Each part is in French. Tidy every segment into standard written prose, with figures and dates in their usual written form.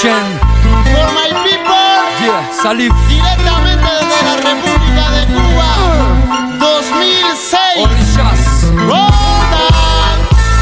chaîne. For my people, Yeah, salut. directamente desde la República de Cuba, 2006. Orishas. Roda,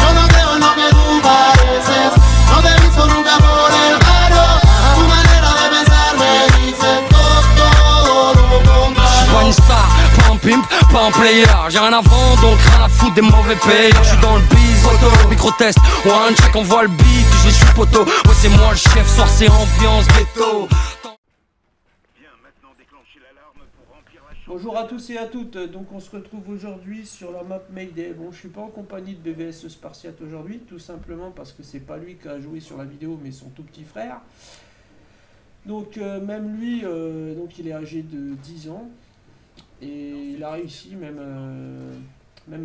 yo no creo en lo que tú pareces, no te he visto nunca por el barrio, tu manera de pensar me dice todo lo contrario. J'suis pas une star, pas un pimp, pas un player. J'ai rien à vendre, donc rien à foutre des mauvais payeurs. J'suis dans le biz, photo, micro-test. One check, on voit le beat, je suis poteau. Ouais, c'est moi le chef, soir c'est ambiance ghetto. Bonjour à tous et à toutes, donc on se retrouve aujourd'hui sur la map Mayday. Bon, je suis pas en compagnie de BVS Spartiate aujourd'hui, tout simplement parce que c'est pas lui qui a joué sur la vidéo, mais son tout petit frère. Donc même lui, donc il est âgé de 10 ans, et il a réussi même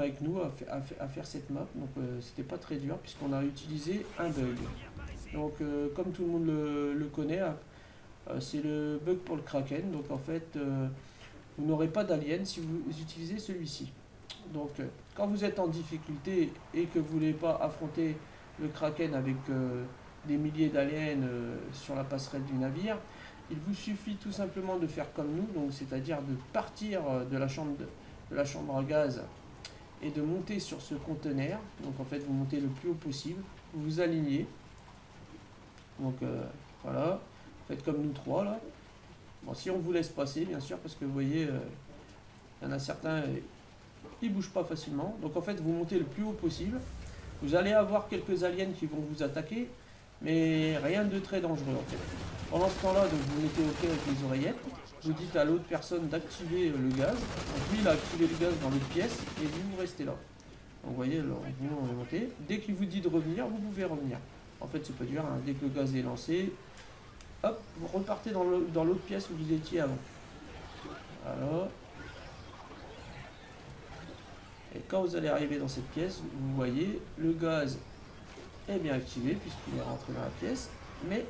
avec nous à faire cette map, donc c'était pas très dur puisqu'on a utilisé un bug. Donc comme tout le monde le connaît, c'est le bug pour le Kraken, donc en fait... vous n'aurez pas d'alien si vous utilisez celui-ci. Donc quand vous êtes en difficulté et que vous ne voulez pas affronter le Kraken avec des milliers d'aliens sur la passerelle du navire, il vous suffit tout simplement de faire comme nous, donc c'est-à-dire de partir de la chambre à gaz et de monter sur ce conteneur. Donc en fait vous montez le plus haut possible, vous vous alignez. Donc voilà, faites comme nous trois là. Bon, si on vous laisse passer, bien sûr, parce que vous voyez, il y en a certains, ils ne bougent pas facilement. Donc en fait, vous montez le plus haut possible. Vous allez avoir quelques aliens qui vont vous attaquer, mais rien de très dangereux en fait. Pendant ce temps-là, donc vous mettez OK avec les oreillettes. Vous dites à l'autre personne d'activer le gaz. Donc lui, il a activé le gaz dans l'autre pièce, et vous restez là. Donc vous voyez, alors, nous on est monté. Dès qu'il vous dit de revenir, vous pouvez revenir. En fait, c'est pas dur, hein. Dès que le gaz est lancé, hop, vous repartez dans l'autre pièce où vous étiez avant. Alors. Et quand vous allez arriver dans cette pièce, vous voyez, le gaz est bien activé puisqu'il est rentré dans la pièce. Mais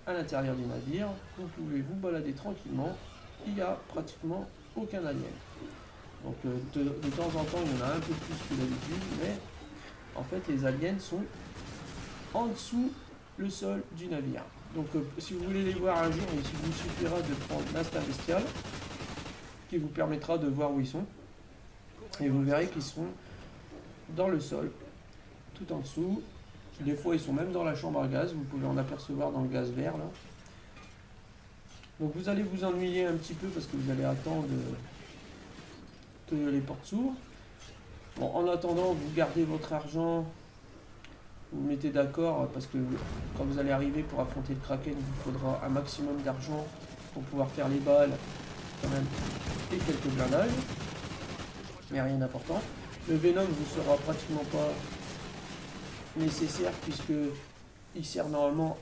à l'intérieur du navire, vous pouvez vous balader tranquillement. Il n'y a pratiquement aucun alien. Donc de temps en temps, il y en a un peu plus que d'habitude. Mais en fait, les aliens sont en dessous le sol du navire. Donc si vous voulez les voir un jour, il vous suffira de prendre l'instinct bestial qui vous permettra de voir où ils sont. Et vous verrez qu'ils sont dans le sol, tout en dessous. Des fois ils sont même dans la chambre à gaz, vous pouvez en apercevoir dans le gaz vert là. Donc vous allez vous ennuyer un petit peu parce que vous allez attendre que les portes s'ouvrent. Bon, en attendant, vous gardez votre argent. Vous mettez d'accord parce que quand vous allez arriver pour affronter le Kraken, il vous faudra un maximum d'argent pour pouvoir faire les balles quand même et quelques blindages, mais rien d'important. Le Venom vous sera pratiquement pas nécessaire puisque il sert normalement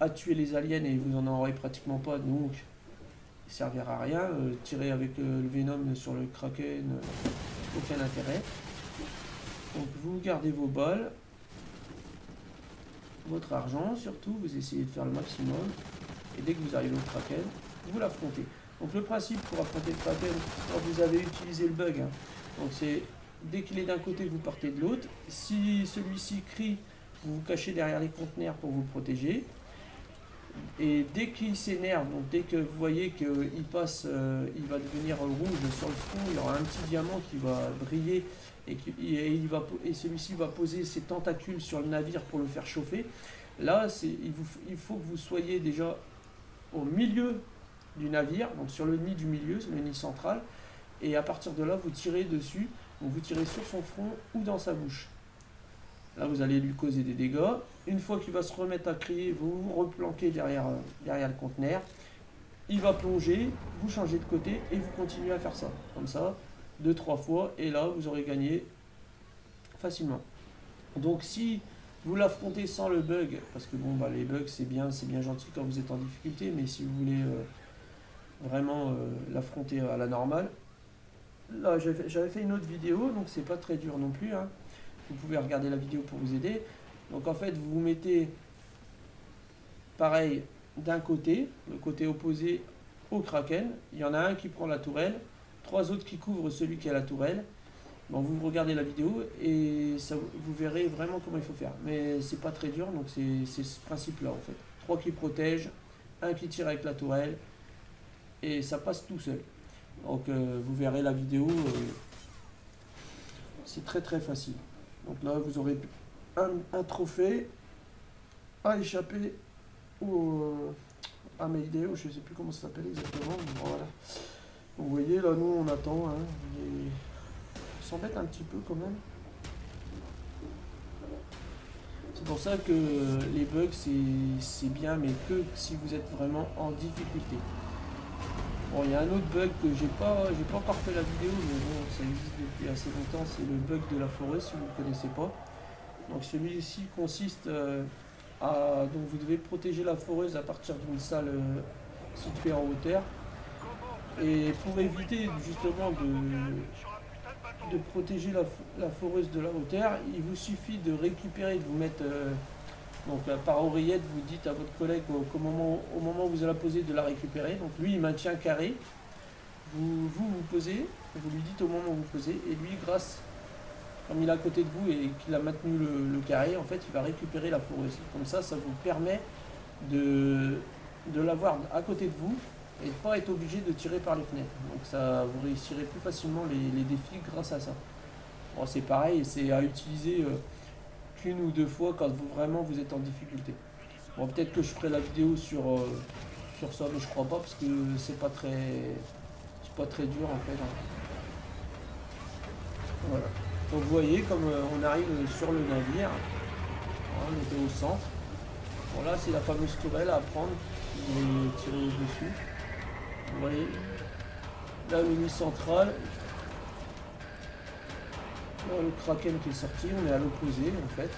à tuer les aliens et vous en aurez pratiquement pas, donc il servira à rien. Tirer avec le Venom sur le Kraken, aucun intérêt. Donc vous gardez vos balles, votre argent surtout, vous essayez de faire le maximum et dès que vous arrivez au Kraken, vous l'affrontez. Donc le principe pour affronter le Kraken, quand vous avez utilisé le bug, hein, donc c'est dès qu'il est d'un côté vous partez de l'autre. Si celui-ci crie, vous vous cachez derrière les conteneurs pour vous protéger. Et dès qu'il s'énerve, donc dès que vous voyez qu'il passe, il va devenir rouge sur le front, il y aura un petit diamant qui va briller et celui-ci va poser ses tentacules sur le navire pour le faire chauffer. Là, il faut que vous soyez déjà au milieu du navire, donc sur le nid du milieu, le nid central, et à partir de là, vous tirez dessus, donc vous tirez sur son front ou dans sa bouche. Là, vous allez lui causer des dégâts. Une fois qu'il va se remettre à crier, vous vous replanquez derrière le conteneur. Il va plonger, vous changez de côté et vous continuez à faire ça. Comme ça, 2-3 fois. Et là, vous aurez gagné facilement. Donc, si vous l'affrontez sans le bug, parce que bon, bah, les bugs, c'est bien gentil quand vous êtes en difficulté, mais si vous voulez vraiment l'affronter à la normale, là, j'avais fait une autre vidéo, donc c'est pas très dur non plus, hein. Vous pouvez regarder la vidéo pour vous aider. Donc en fait, vous vous mettez pareil d'un côté, le côté opposé au Kraken. Il y en a un qui prend la tourelle, 3 autres qui couvrent celui qui a la tourelle. Bon, vous regardez la vidéo et ça, vous verrez vraiment comment il faut faire. Mais c'est pas très dur, donc c'est ce principe-là en fait. 3 qui protègent, un qui tire avec la tourelle, et ça passe tout seul. Donc vous verrez la vidéo, c'est très très facile. Donc là vous aurez un trophée à échapper à Mayday, je ne sais plus comment ça s'appelle exactement. Voilà. Vous voyez là nous on attend, hein, on s'embête un petit peu quand même. C'est pour ça que les bugs c'est bien, mais que si vous êtes vraiment en difficulté. Bon, il y a un autre bug que j'ai pas encore fait la vidéo, mais bon, ça existe depuis assez longtemps, c'est le bug de la forêt, si vous ne connaissez pas. Donc celui-ci consiste donc vous devez protéger la foreuse à partir d'une salle située en hauteur. Et pour éviter justement de protéger la foreuse de la hauteur, il vous suffit de récupérer, de vous mettre donc par oreillette, vous dites à votre collègue au moment où vous allez la poser de la récupérer. Donc lui il maintient carré, vous posez, vous lui dites au moment où vous posez, et lui comme il est à côté de vous et qu'il a maintenu le carré, en fait il va récupérer la foreuse. Comme ça vous permet de l'avoir à côté de vous et de ne pas être obligé de tirer par les fenêtres. Donc ça, vous réussirez plus facilement les défis grâce à ça. Bon, c'est pareil, c'est à utiliser qu'une ou deux fois quand vous êtes en difficulté. Bon, peut-être que je ferai la vidéo sur ça, mais je crois pas parce que c'est pas très dur en fait. Hein. Voilà. Donc vous voyez comme on arrive sur le navire, on était au centre. Bon là c'est la fameuse tourelle à prendre, vous allez tirer au-dessus. Vous voyez, là le nid central, là le kraken qui est sorti, on est à l'opposé en fait.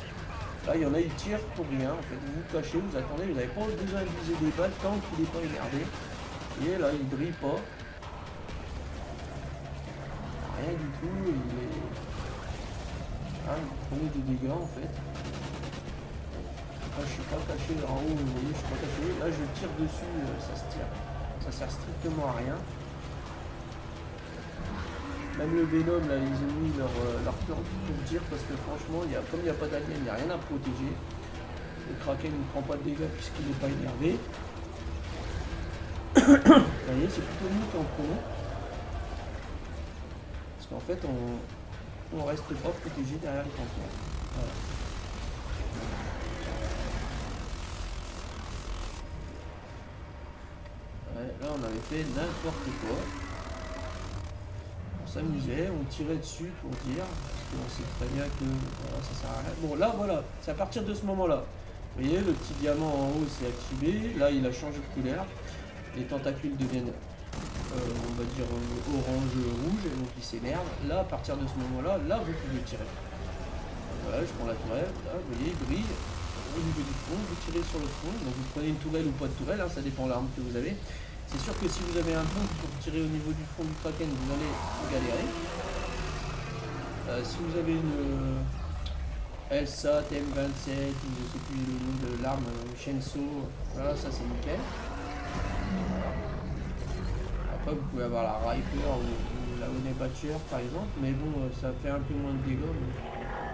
Là il y en a, ils tirent pour rien en fait, vous vous cachez, vous attendez, vous n'avez pas besoin de viser des balles tant qu'il n'est pas énervé. Vous voyez là il brille pas. Rien du tout, il est... Ah, vous prenez des dégâts en fait. Là je suis pas caché en haut, vous voyez, je suis pas caché. Là je tire dessus, ça se tire. Ça sert strictement à rien. Même le Venom, là, ils ont mis leur peur pour dire parce que franchement, comme il n'y a pas d'alien, il n'y a rien à protéger. Le Kraken ne prend pas de dégâts puisqu'il n'est pas énervé. Vous voyez, c'est plutôt nous qui en prenons. Parce qu'en fait, on ne reste pas protégé derrière les campements. Voilà. Là on avait fait n'importe quoi. On s'amusait, on tirait dessus pour dire, parce qu'on sait très bien que voilà, ça sert à rien. Bon là voilà, c'est à partir de ce moment-là. Vous voyez, le petit diamant en haut s'est activé, là il a changé de couleur. Les tentacules deviennent, on va dire, orange-rouge, donc il s'énerve. Là, à partir de ce moment-là, là vous pouvez tirer. Voilà, je prends la tourelle, là, vous voyez, il brille. Au niveau du front, vous tirez sur le front, donc vous prenez une tourelle ou pas de tourelle, hein, ça dépend de l'arme que vous avez. C'est sûr que si vous avez un bouc pour tirer au niveau du front du Kraken, vous allez galérer. Si vous avez une Elsa, TM27, ou je sais plus le nom de l'arme, Shenso, voilà, ça c'est nickel. Voilà. Après vous pouvez avoir la Riper ou la Honey Batcher par exemple, mais bon, ça fait un peu moins de dégâts.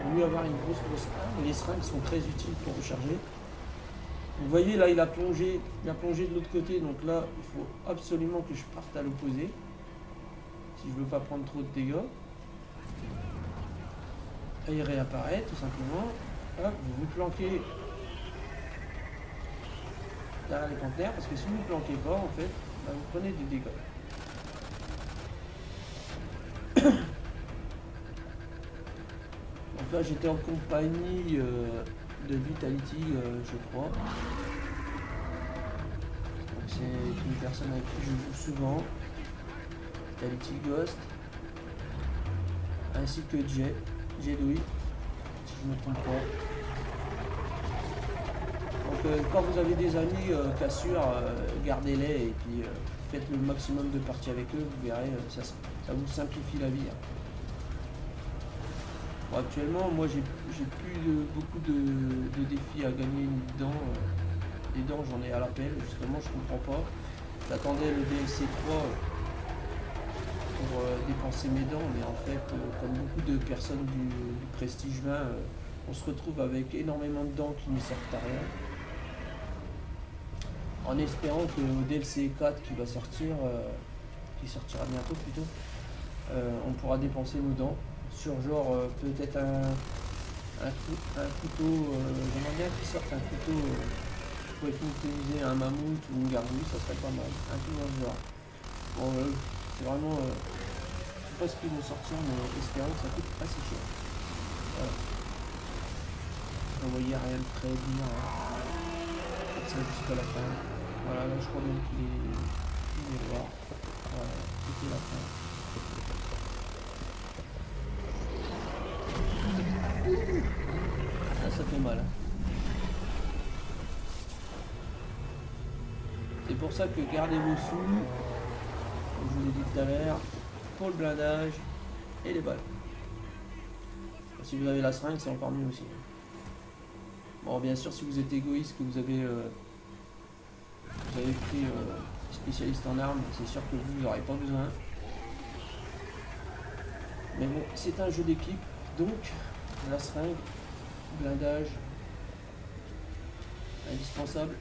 Il vaut mieux avoir une grosse arme. Les seringues sont très utiles pour recharger. Vous voyez là il a plongé de l'autre côté, donc là il faut absolument que je parte à l'opposé si je veux pas prendre trop de dégâts. Là il réapparaît tout simplement. Hop, vous vous planquez derrière les conteneurs parce que si vous ne planquez pas en fait, là, vous prenez des dégâts. Donc là j'étais en compagnie de Vitality, je crois. C'est une personne avec qui je joue souvent. Vitality Ghost. Ainsi que Jedouille, si je ne me trompe pas. Donc quand vous avez des amis cassures, gardez-les et puis faites le maximum de parties avec eux, vous verrez, ça vous simplifie la vie. Hein. Bon, actuellement, moi j'ai plus beaucoup de défis à gagner une dent. Les dents, j'en ai à l'appel, justement, je comprends pas. J'attendais le DLC 3 pour dépenser mes dents, mais en fait, comme beaucoup de personnes du Prestige 20, on se retrouve avec énormément de dents qui ne servent à rien. En espérant que au DLC 4 qui va sortir, qui sortira bientôt plutôt, on pourra dépenser nos dents sur genre peut-être un couteau, j'aimerais bien qu'il sorte un couteau pour utiliser un mammouth ou une gargouille, ça serait pas mal, un peu dans ce genre. Bon, c'est vraiment, je sais pas ce qu'ils vont sortir, mais espérons que ça coûte assez cher. Voilà. Vous voyez rien de très bien, hein. Ça jusqu'à la fin. Voilà, là je crois donc qu'il est noir. Voilà, c'était la fin. Ah, ça fait mal. C'est pour ça que gardez vos sous, comme je vous l'ai dit tout à l'heure, pour le blindage et les balles. Si vous avez la seringue, c'est encore mieux aussi. Bon, bien sûr, si vous êtes égoïste, que vous avez pris spécialiste en armes, c'est sûr que vous n'aurez pas besoin. Mais bon, c'est un jeu d'équipe, donc la seringue, blindage, indispensable.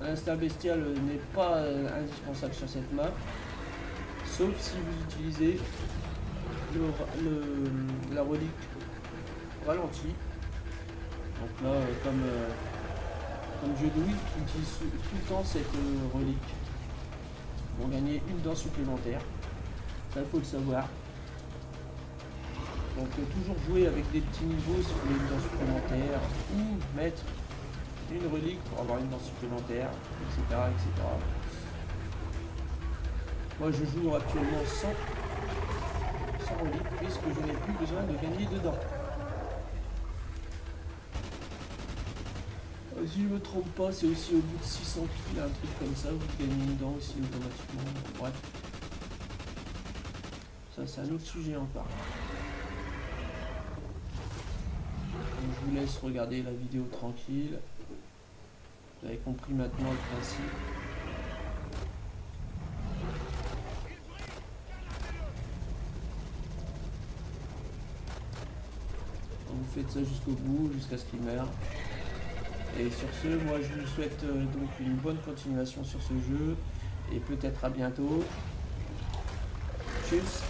L'instinct bestial n'est pas indispensable sur cette map, sauf si vous utilisez la relique ralentie. Donc là, comme jeu de Wii, utilise tout le temps cette relique pour gagner une dent supplémentaire. Ça, il faut le savoir. Donc toujours jouer avec des petits niveaux si vous voulez une dent supplémentaire, ou mettre une relique pour avoir une dent supplémentaire, etc. etc. Moi je joue actuellement sans relique puisque je n'ai plus besoin de gagner de dents. Si je me trompe pas, c'est aussi au bout de 600 kills, un truc comme ça, vous gagnez une dent aussi automatiquement. Bref. Ça c'est un autre sujet encore. Donc, je vous laisse regarder la vidéo tranquille. Vous avez compris maintenant le principe. Donc, vous faites ça jusqu'au bout, jusqu'à ce qu'il meure. Et sur ce, moi je vous souhaite donc une bonne continuation sur ce jeu. Et peut-être à bientôt. Tchuss.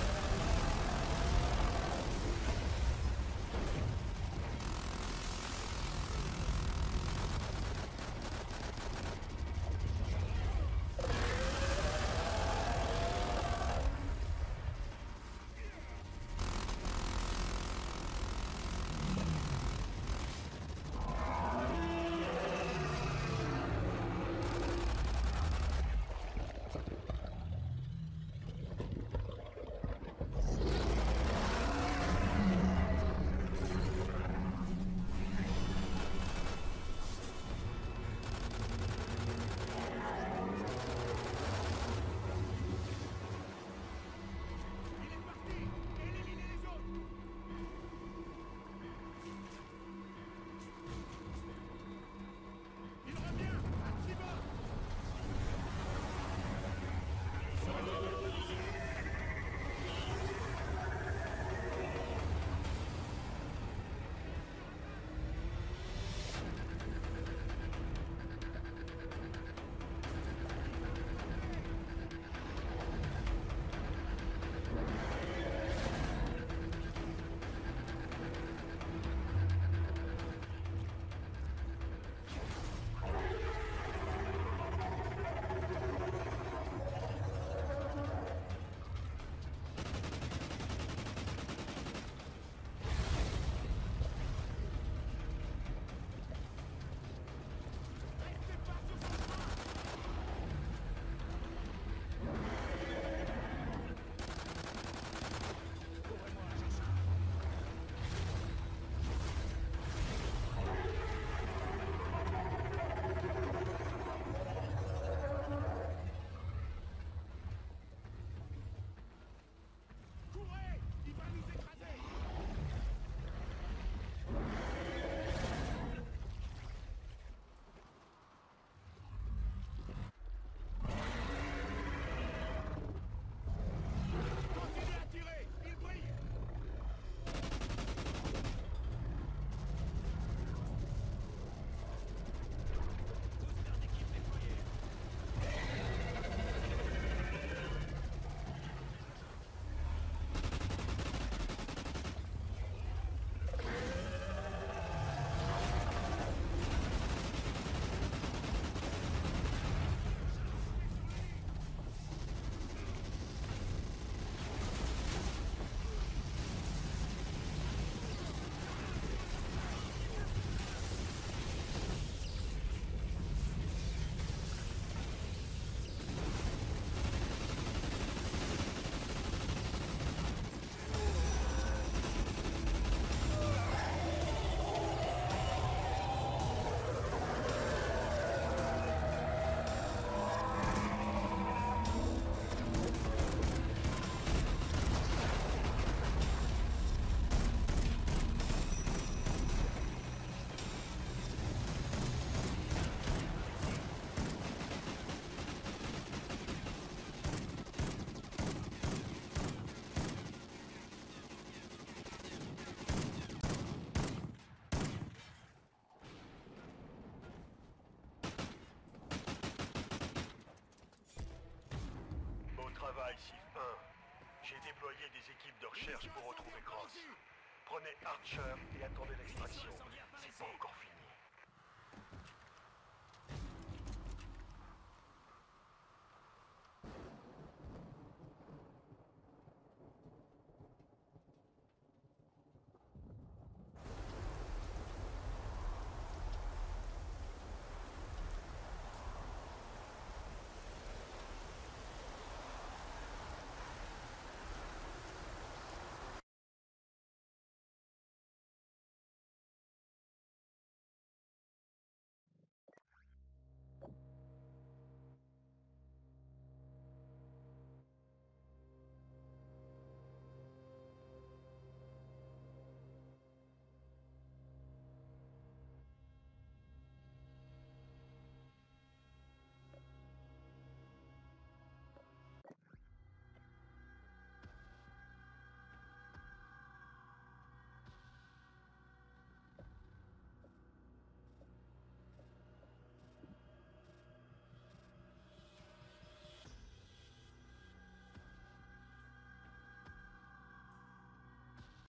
déployer des équipes de recherche pour retrouver Cross. Prenez Archer et attendez l'extraction. C'est pas encore fini.